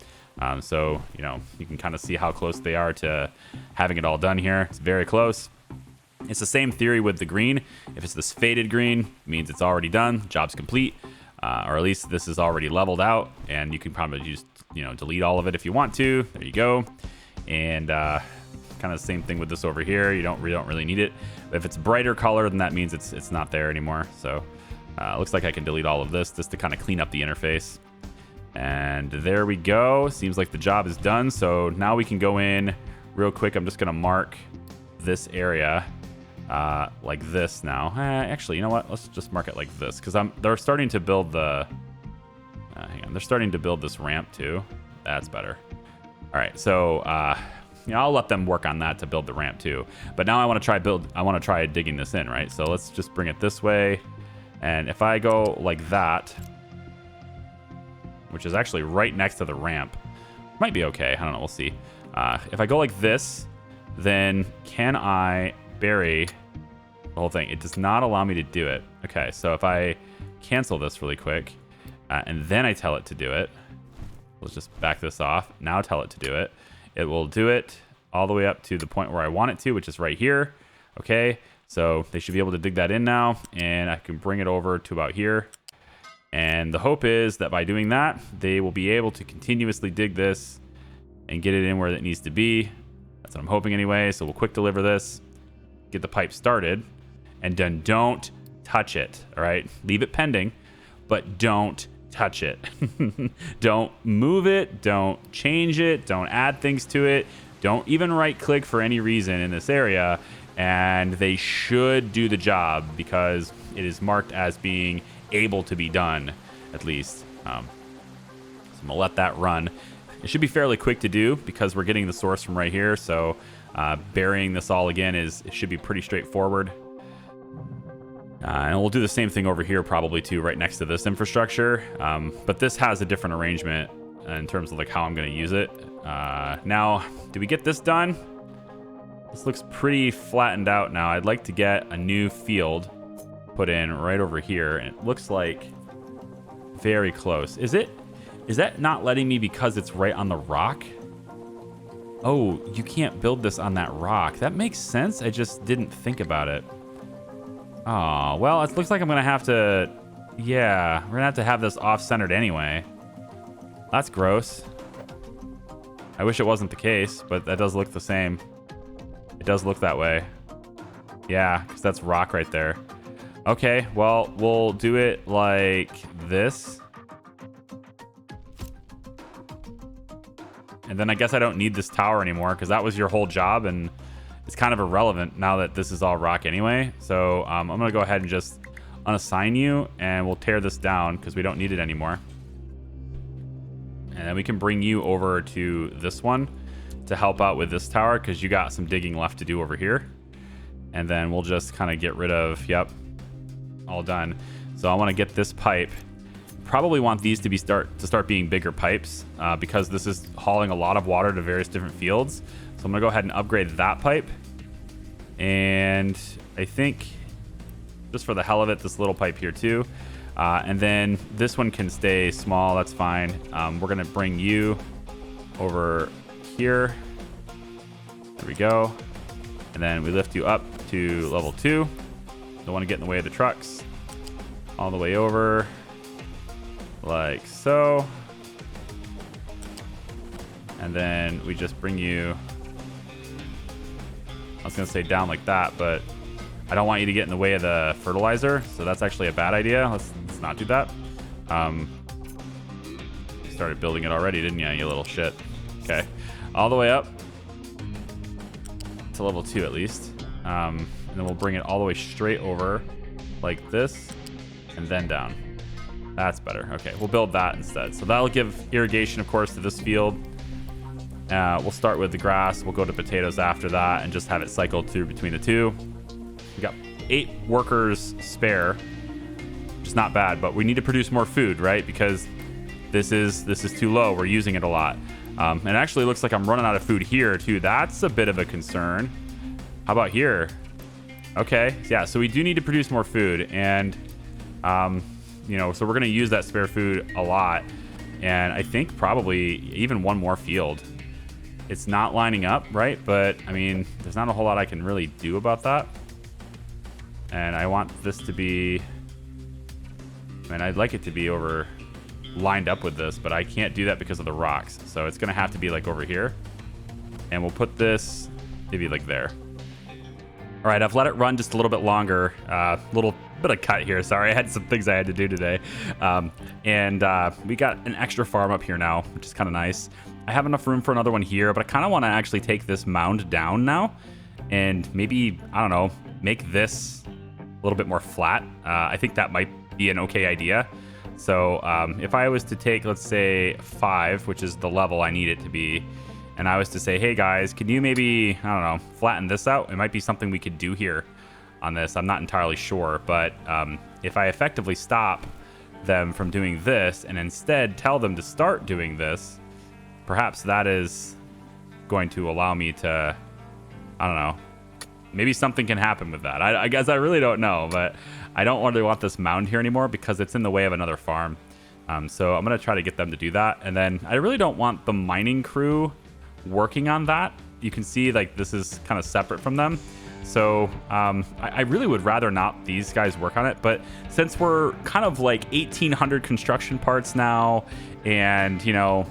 So you can kind of see how close they are to having it all done here. It's very close. It's the same theory with the green. If it's this faded green, it means it's already done, job's complete, or at least this is already leveled out, and you can probably just delete all of it if you want to. There you go. And kind of the same thing with this over here. You don't really need it. But if it's brighter color, then that means it's not there anymore. So looks like I can delete all of this just to kind of clean up the interface. And there we go. Seems like the job is done. So now we can go in real quick. I'm just going to mark this area like this now. Actually, you know what? Let's just mark it like this because they're starting to build the... hang on. They're starting to build this ramp too. That's better. All right. So, I'll let them work on that to build the ramp too. But now I want to try digging this in, right? So let's just bring it this way. And if I go like that, which is actually right next to the ramp, might be okay. I don't know. We'll see. If I go like this, then can I bury the whole thing? It does not allow me to do it. Okay, so if I cancel this really quick, and then I tell it to do it, let's just back this off. Now tell it to do it. It will do it all the way up to the point where I want it to, which is right here. Okay, so they should be able to dig that in now, and I can bring it over to about here. And the hope is that by doing that, they will be able to continuously dig this and get it in where it needs to be. That's what I'm hoping anyway. So we'll quick deliver this, get the pipe started, and then don't touch it. All right, leave it pending, but don't touch it. Don't move it. Don't change it. Don't add things to it. Don't even right click for any reason in this area. And they should do the job because it is marked as being able to be done, at least. So I'm gonna let that run. It should be fairly quick to do because we're getting the source from right here. So burying this all again it should be pretty straightforward. And we'll do the same thing over here probably too, right next to this infrastructure. But this has a different arrangement in terms of like how I'm going to use it. Now, do we get this done? This looks pretty flattened out now. I'd like to get a new field put in right over here. And it looks like very close. Is that not letting me because it's right on the rock? Oh, you can't build this on that rock. That makes sense. I just didn't think about it. Oh, well, it looks like I'm going to have to... Yeah, we're going to have this off-centered anyway. That's gross. I wish it wasn't the case, but that does look the same. It does look that way. Yeah, because that's rock right there. Okay, well, we'll do it like this. And then I guess I don't need this tower anymore because that was your whole job and it's kind of irrelevant now that this is all rock anyway. So I'm going to go ahead and just unassign you and we'll tear this down because we don't need it anymore. And then we can bring you over to this one to help out with this tower because you got some digging left to do over here. And then we'll just kind of get rid of, yep, all done. So I want to get this pipe. Probably want these to start being bigger pipes because this is hauling a lot of water to various different fields. So I'm gonna go ahead and upgrade that pipe. And I think just for the hell of it, this little pipe here too. And then this one can stay small, that's fine. We're gonna bring you over here. There we go. And then we lift you up to level 2. Don't wanna get in the way of the trucks. All the way over. Like so. And then we just bring you, I was gonna say down like that, but I don't want you to get in the way of the fertilizer, so that's actually a bad idea. Let's not do that. You started building it already, didn't you, you little shit? Okay, all the way up to level 2 at least. And then we'll bring it all the way straight over like this and then down. That's better. Okay, we'll build that instead. So that'll give irrigation, of course, to this field. We'll start with the grass. We'll go to potatoes after that and just have it cycled through between the two. We got 8 workers spare, which is not bad, but we need to produce more food, right? Because this is too low. We're using it a lot. And it actually looks like I'm running out of food here too. That's a bit of a concern. How about here? Okay, yeah, so we do need to produce more food, and you know, so we're gonna use that spare food a lot. And I think probably even one more field. It's not lining up, right? But I mean, there's not a whole lot I can really do about that. And I want this to be, I mean, I'd like it to be over lined up with this, but I can't do that because of the rocks. So it's gonna have to be like over here. And we'll put this maybe like there. All right, I've let it run just a little bit longer. Little bit of cut here. Sorry, I had some things I had to do today. We got an extra farm up here now, which is kind of nice. I have enough room for another one here, but I kind of want to actually take this mound down now and maybe, I don't know, make this a little bit more flat. I think that might be an okay idea. So if I was to take, let's say 5, which is the level I need it to be, and I was to say, hey guys, can you maybe, I don't know, flatten this out? It might be something we could do here on this. I'm not entirely sure, but if I effectively stop them from doing this and instead tell them to start doing this, perhaps that is going to allow me to, I don't know, maybe something can happen with that. I guess I really don't know, but I don't really want this mound here anymore because it's in the way of another farm. So I'm going to try to get them to do that. And then I really don't want the mining crew working on that. You can see like this is kind of separate from them. So I really would rather not these guys work on it. But since we're kind of like 1,800 construction parts now, and, you know,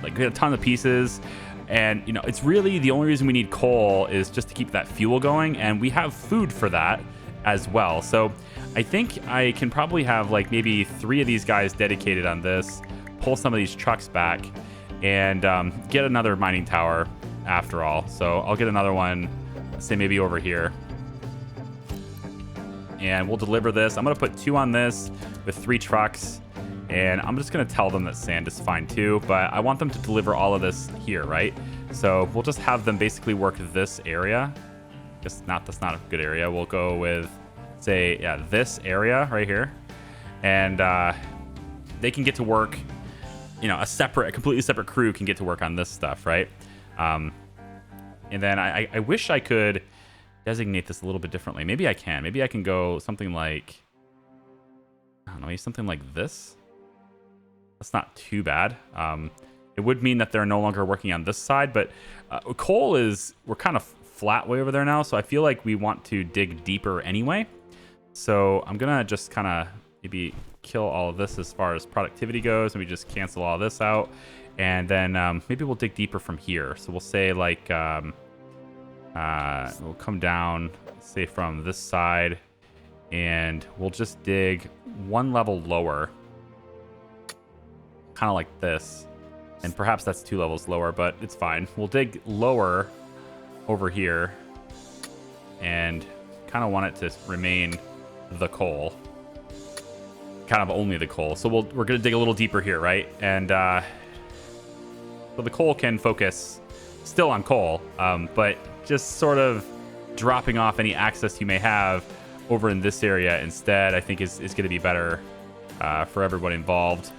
like we had a ton of pieces, and, you know, it's really the only reason we need coal is just to keep that fuel going, and we have food for that as well. So I think I can probably have like maybe 3 of these guys dedicated on this, pull some of these trucks back, and get another mining tower after all. So I'll get another one, say maybe over here, and we'll deliver this. I'm going to put 2 on this with 3 trucks. And I'm just going to tell them that sand is fine too, but I want them to deliver all of this here, right? So we'll just have them basically work this area. That's not a good area. We'll go with, say, yeah, this area right here. And they can get to work, you know, a completely separate crew can get to work on this stuff, right? And then I wish I could designate this a little bit differently. Maybe I can. Maybe I can go something like, I don't know, maybe something like this. That's not too bad. It would mean that they're no longer working on this side, but coal we're kind of flat way over there now, so I feel like we want to dig deeper anyway. So I'm going to just kind of maybe kill all of this as far as productivity goes, and we just cancel all this out. And then maybe we'll dig deeper from here. So we'll say like, we'll come down, say from this side, and we'll just dig 1 level lower, kind of like this, and perhaps that's 2 levels lower, but it's fine. We'll dig lower over here and kind of want it to remain the coal, kind of only the coal. So we're going to dig a little deeper here, right? And so the coal can focus still on coal, but just sort of dropping off any access you may have over in this area instead, I think is going to be better for everyone involved.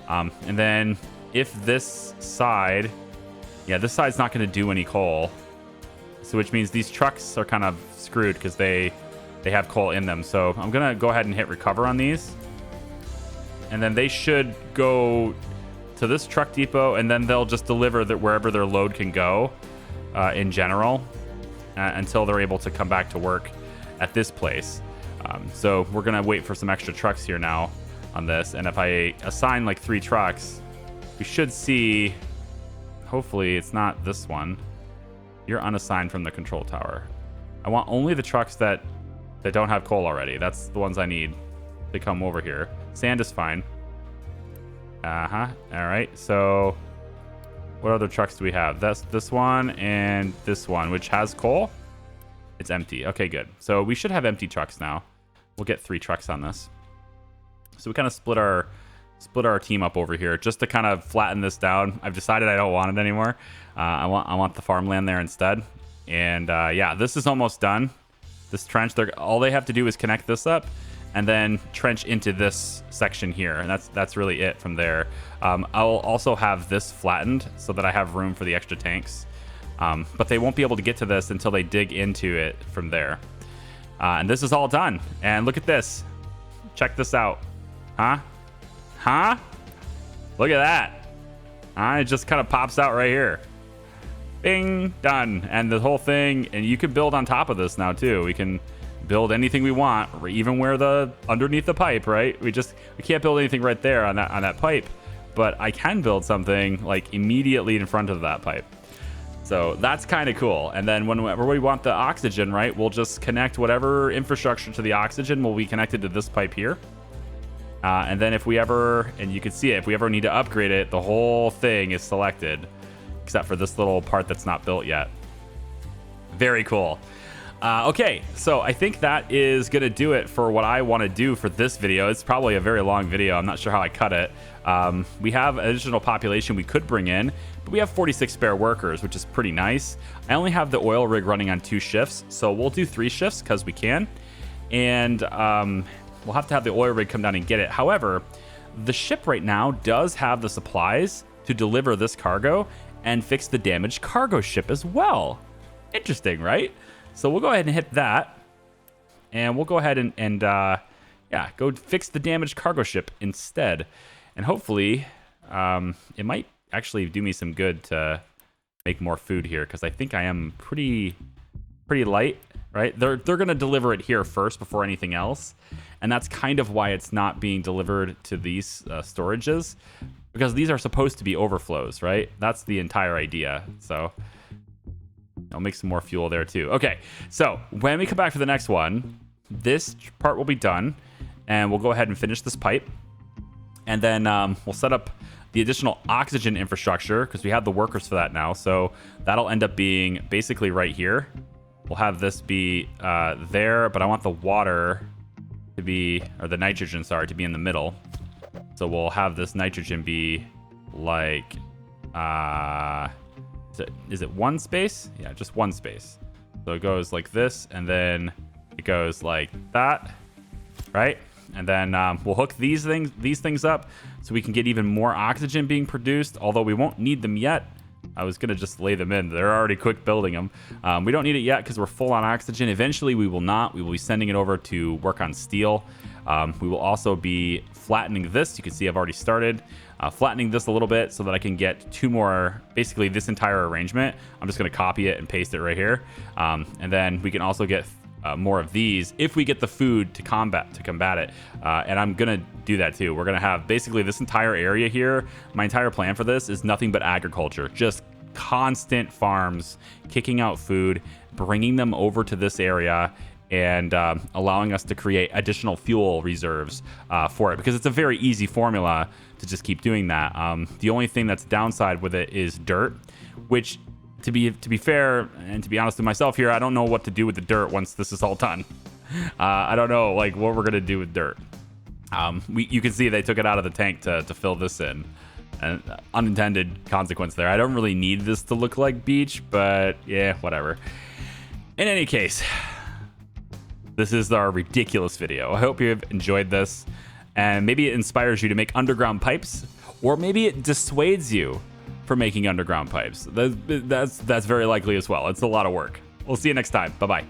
And then if this side, yeah, this side's not going to do any coal, so which means these trucks are kind of screwed because they have coal in them. So I'm going to go ahead and hit recover on these, and then they should go to this truck depot, and then they'll just deliver that wherever their load can go in general until they're able to come back to work at this place. So we're going to wait for some extra trucks here now on this, and if I assign like 3 trucks, we should see, hopefully it's not this one. You're unassigned from the control tower. I want only the trucks that don't have coal already. That's the ones I need to come over here. Sand is fine. All right, so what other trucks do we have? That's this one and this one, which has coal. It's empty. Okay, good. So we should have empty trucks now. We'll get 3 trucks on this. So we kind of split our team up over here just to kind of flatten this down. I've decided I don't want it anymore. I want the farmland there instead. And yeah, this is almost done. This trench, all they have to do is connect this up and then trench into this section here, and that's really it from there. I'll also have this flattened so that I have room for the extra tanks, but they won't be able to get to this until they dig into it from there. And this is all done, and look at this. Check this out. Huh? Look at that. It just kind of pops out right here. Bing, done. And the whole thing, and you can build on top of this now too. We can build anything we want, even where underneath the pipe, right? We can't build anything right there on that pipe, but I can build something like immediately in front of that pipe. So that's kind of cool. And then whenever we want the oxygen, right, we'll just connect whatever infrastructure to the oxygen will be connected to this pipe here. And then if we ever, and you can see it, if we ever need to upgrade it, the whole thing is selected, except for this little part that's not built yet. Very cool. Okay, so I think that is going to do it for what I want to do for this video. It's probably a very long video. I'm not sure how I cut it. We have additional population we could bring in, but we have 46 spare workers, which is pretty nice. I only have the oil rig running on 2 shifts, so we'll do 3 shifts because we can. And we'll have to have the oil rig come down and get it. However, the ship right now does have the supplies to deliver this cargo and fix the damaged cargo ship as well. Interesting, right? So we'll go ahead and hit that, and we'll go ahead and yeah, go fix the damaged cargo ship instead. And hopefully, it might actually do me some good to make more food here, because I think I am pretty light, right? They're going to deliver it here first before anything else, and that's kind of why it's not being delivered to these storages, because these are supposed to be overflows, right? That's the entire idea. So I'll make some more fuel there too. Okay, so when we come back for the next one, this part will be done, and we'll go ahead and finish this pipe. And then we'll set up the additional oxygen infrastructure, because we have the workers for that now. So that'll end up being basically right here. We'll have this be there, but I want the water to be, or the nitrogen, sorry, to be in the middle. So we'll have this nitrogen be like... Is it one space? Yeah, just one space. So it goes like this, and then it goes like that, right? And then we'll hook these things up so we can get even more oxygen being produced, although we won't need them yet. I was going to just lay them in. They're already quick building them. We don't need it yet because we're full on oxygen. Eventually, we will not. We will be sending it over to work on steel. We will also be flattening this. You can see I've already started flattening this a little bit so that I can get 2 more, basically this entire arrangement. I'm just going to copy it and paste it right here. And then we can also get more of these if we get the food to combat it. And I'm going to do that too. We're going to have basically this entire area here. My entire plan for this is nothing but agriculture. Just constant farms, kicking out food, bringing them over to this area, and allowing us to create additional fuel reserves for it, because it's a very easy formula to just keep doing that. The only thing that's downside with it is dirt, which, to be fair and to be honest with myself here, I don't know what to do with the dirt once this is all done. I don't know like what we're gonna do with dirt. You can see they took it out of the tank to fill this in. An unintended consequence there. I don't really need this to look like beach, but yeah, whatever. In any case, this is our ridiculous video. I hope you've enjoyed this, and maybe it inspires you to make underground pipes, or maybe it dissuades you from making underground pipes. That's very likely as well. It's a lot of work. We'll see you next time. Bye-bye.